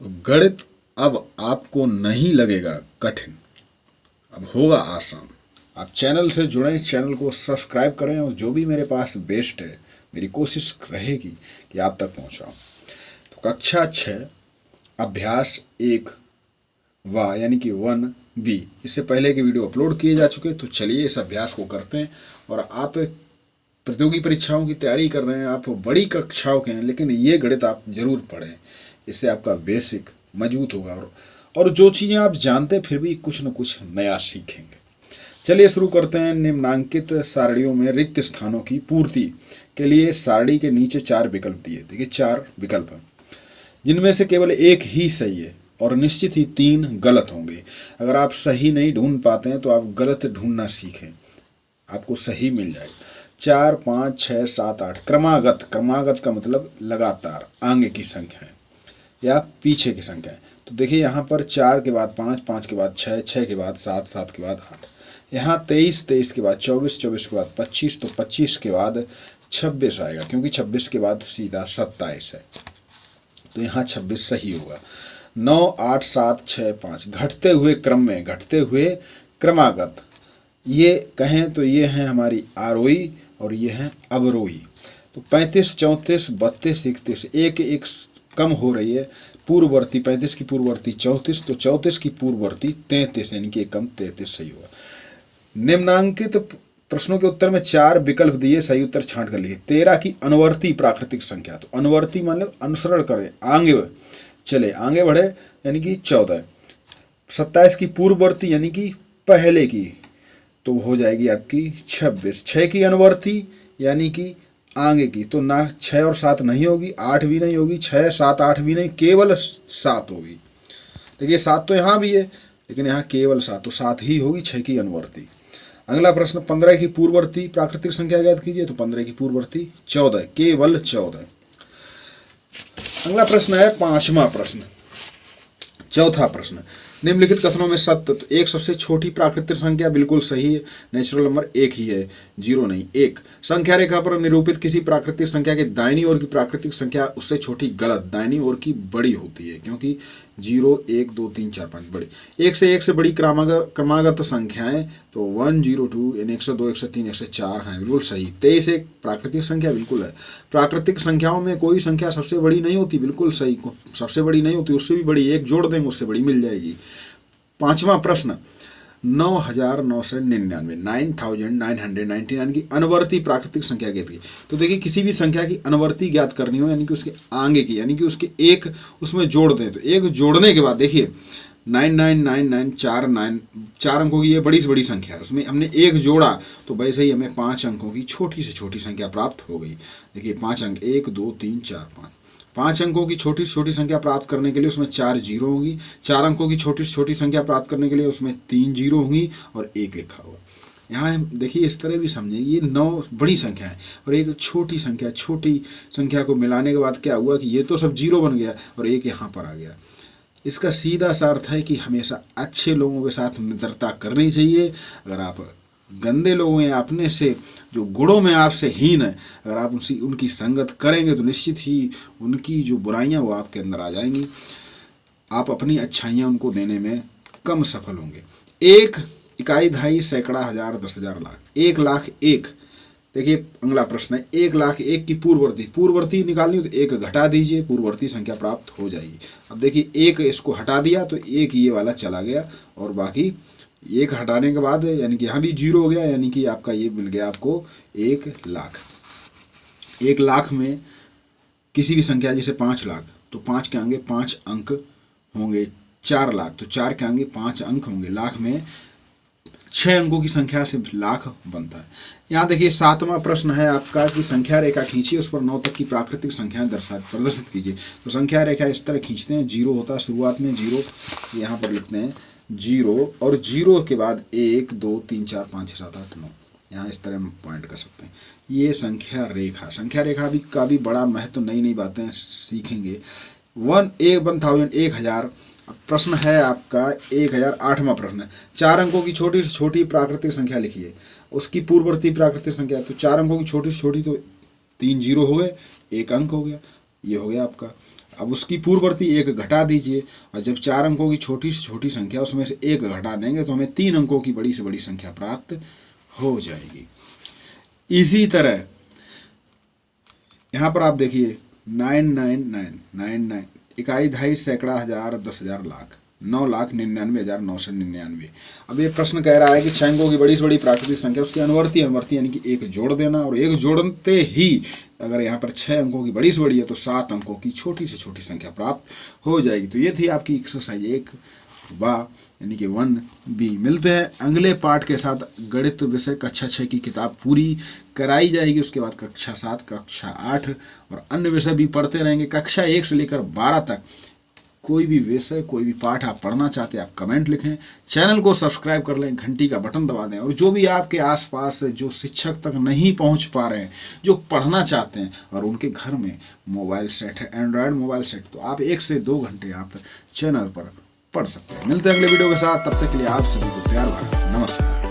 तो गणित अब आपको नहीं लगेगा कठिन, अब होगा आसान। आप चैनल से जुड़ें, चैनल को सब्सक्राइब करें और जो भी मेरे पास बेस्ट है मेरी कोशिश रहेगी कि आप तक पहुंचाऊं। तो कक्षा 6 अभ्यास 1 वा यानी कि 1B, इससे पहले के वीडियो अपलोड किए जा चुके। तो चलिए इस अभ्यास को करते हैं। और आप प्रतियोगी परीक्षाओं की तैयारी कर रहे हैं, आप बड़ी कक्षाओं के हैं, लेकिन ये गणित आप जरूर पढ़ें, इससे आपका बेसिक मजबूत होगा और जो चीज़ें आप जानते फिर भी कुछ न कुछ नया सीखेंगे। चलिए शुरू करते हैं। निम्नांकित सारणियों में रिक्त स्थानों की पूर्ति के लिए सारणी के नीचे 4 विकल्प दिए। देखिए 4 विकल्प हैं, जिनमें से केवल एक ही सही है और निश्चित ही 3 गलत होंगे। अगर आप सही नहीं ढूंढ पाते हैं तो आप गलत ढूंढना सीखें, आपको सही मिल जाएगा। 4, 5, 6, 7, 8 क्रमागत। क्रमागत का मतलब लगातार आगे की संख्या है या पीछे की संख्या है। तो देखिए यहाँ पर 4 के बाद 5, 5 के बाद 6, 6 के बाद 7, 7 के बाद 8। यहाँ 23, 23 के बाद 24, 24 के बाद 25, तो 25 के बाद 26 आएगा, क्योंकि 26 के बाद सीधा 27 है, तो यहाँ 26 सही होगा। 9, 8, 7, 6, 5 घटते हुए क्रम में, घटते हुए क्रमागत। ये कहें तो ये हैं हमारी आरोही और ये हैं अवरोही। तो 35, 34, 32, 31 एक एक कम हो रही है। पूर्ववर्ती 35 की पूर्ववर्ती 34, तो 34 की पूर्ववर्ती 33, यानी कि एक कम 33 सही होगा। निम्नांकित प्रश्नों के उत्तर में 4 विकल्प दिए, सही उत्तर छांट कर लिए। 13 की अनुवर्ती प्राकृतिक संख्या। तो अनुवर्ती मतलब अनुसरण करें, आगे चले, आगे बढ़े, यानी कि 14। 27 की पूर्ववर्ती यानी कि पहले की, तो हो जाएगी आपकी 26। 6 की अनुवर्ती यानी कि आगे की, तो ना 6 और 7 नहीं होगी, 8 भी नहीं होगी, 6, 7, 8 भी नहीं, केवल 7 होगी। देखिए 7 तो यहाँ भी है, लेकिन यहाँ केवल 7, तो 7 ही होगी 6 की अनुवर्ती। अगला प्रश्न 15 की पूर्ववर्ती प्राकृतिक संख्या ज्ञात कीजिए। तो 15 की पूर्ववर्ती 14, केवल 14। अगला प्रश्न है 5वां प्रश्न। चौथा प्रश्न, निम्नलिखित कथनों में सत्य। तो एक सबसे छोटी प्राकृतिक संख्या बिल्कुल सही है, नेचुरल नंबर 1 ही है, 0 नहीं। 1 संख्या रेखा पर निरूपित किसी प्राकृतिक संख्या के दाहिनी ओर की प्राकृतिक संख्या उससे छोटी गलत, दाहिनी ओर की बड़ी होती है, क्योंकि 0, 1, 2, 3, 4, 5 बड़ी। 1 से बड़ी क्रमागत संख्याएं, तो 1, 0, 2 यानी 102, 103, 104 हैं, बिल्कुल सही। 23 एक प्राकृतिक संख्या बिल्कुल है। प्राकृतिक संख्याओं में कोई संख्या सबसे बड़ी नहीं होती, बिल्कुल सही, सबसे बड़ी नहीं होती, उससे भी बड़ी एक जोड़ देंगे उससे बड़ी मिल जाएगी। 5वां प्रश्न 9,999 9,999 की अनुवर्ती प्राकृतिक संख्या ज्ञात की। तो देखिए किसी भी संख्या की अनुवर्ती ज्ञात करनी हो, यानी कि उसके आगे की, यानी कि उसके एक उसमें जोड़ दें। तो एक जोड़ने के बाद देखिए 9999 4 अंकों की ये बड़ी से बड़ी संख्या है, उसमें हमने एक जोड़ा, तो वैसे ही हमें 5 अंकों की छोटी से छोटी संख्या प्राप्त हो गई। देखिए 5 अंक 1, 2, 3, 4, 5। 5 अंकों की छोटी से छोटी संख्या प्राप्त करने के लिए उसमें 4 जीरो होगी। 4 अंकों की छोटी से छोटी संख्या प्राप्त करने के लिए उसमें 3 जीरो होंगी और 1 लिखा होगा। यहाँ देखिए इस तरह भी समझेंगे, ये 9 बड़ी संख्या है और एक छोटी संख्या को मिलाने के बाद क्या हुआ कि ये तो सब जीरो बन गया और 1 यहाँ पर आ गया। इसका सीधा सा अर्थ है कि हमेशा अच्छे लोगों के साथ मित्रता करनी चाहिए। अगर आप गंदे लोग हैं, अपने से जो गुणों में आपसे हीन है, अगर आप उनकी संगत करेंगे तो निश्चित ही उनकी जो बुराइयां वो आपके अंदर आ जाएंगी। आप अपनी अच्छाइयां उनको देने में कम सफल होंगे। 1 इकाई, दहाई, सैकड़ा, हजार, 10,000, लाख। 1 लाख 1। देखिए अगला प्रश्न है 1 लाख 1 की पूर्ववर्ती निकालनी हो तो 1 घटा दीजिए, पूर्ववर्ती संख्या प्राप्त हो जाएगी। अब देखिए 1 इसको हटा दिया तो 1 ये वाला चला गया और बाकी 1 हटाने के बाद यानी कि यहाँ भी 0 हो गया, यानी कि आपका ये मिल गया आपको 1 लाख। 1 लाख में किसी भी संख्या जैसे 5 लाख, तो 5 के आगे 5 अंक होंगे। 4 लाख, तो 4 के आगे 5 अंक होंगे। लाख में 6 अंकों की संख्या से लाख बनता है। यहाँ देखिए 7वां प्रश्न है आपका कि संख्या रेखा खींचिए, उस पर 9 तक की प्राकृतिक संख्याएं प्रदर्शित कीजिए। तो संख्या रेखा इस तरह खींचते हैं, 0 होता है शुरुआत में, 0 यहाँ पर लिखते हैं 0 और 0 के बाद 1, 2, 3, 4, 5, 6, 7, 8, 9, यहाँ इस तरह हम पॉइंट कर सकते हैं। ये संख्या रेखा भी का भी बड़ा महत्व, नई बातें सीखेंगे। 1000 1000। प्रश्न है आपका 1008वां प्रश्न है। 4 अंकों की छोटी से छोटी प्राकृतिक संख्या लिखिए, उसकी पूर्ववर्ती प्राकृतिक संख्या। तो 4 अंकों की छोटी से छोटी तो 3 जीरो हो गए, 1 अंक हो गया, ये हो गया आपका। अब उसकी पूर्ववर्ती एक घटा दीजिए, और जब 4 अंकों की छोटी से छोटी संख्या उसमें से एक घटा देंगे तो हमें 3 अंकों की बड़ी से बड़ी संख्या प्राप्त हो जाएगी। इसी तरह यहाँ पर आप देखिए 99999 इकाई दहाई सैकड़ा हजार 10,000 लाख 9,99,999। अब ये प्रश्न कह रहा है कि 6 अंकों की बड़ी से बड़ी प्राकृतिक संख्या उसकी अनुवर्ती यानी कि एक जोड़ देना, और एक जोड़ते ही अगर यहाँ पर 6 अंकों की बड़ी से बड़ी है तो 7 अंकों की छोटी से छोटी संख्या प्राप्त हो जाएगी। तो ये थी आपकी एक्सरसाइज 1 वाह यानी कि 1B। मिलते हैं अगले पाठ के साथ। गणित विषय कक्षा 6 की किताब पूरी कराई जाएगी, उसके बाद कक्षा 7, कक्षा 8 और अन्य विषय भी पढ़ते रहेंगे। कक्षा 1 से लेकर 12 तक कोई भी विषय कोई भी पाठ आप पढ़ना चाहते हैं आप कमेंट लिखें, चैनल को सब्सक्राइब कर लें, घंटी का बटन दबा दें। और जो भी आपके आसपास जो शिक्षक तक नहीं पहुंच पा रहे हैं, जो पढ़ना चाहते हैं और उनके घर में मोबाइल सेट है, एंड्रॉयड मोबाइल सेट, तो आप 1 से 2 घंटे आप चैनल पर पढ़ सकते हैं। मिलते हैं अगले वीडियो के साथ, तब तक के लिए आप सभी को प्यार भरा नमस्कार।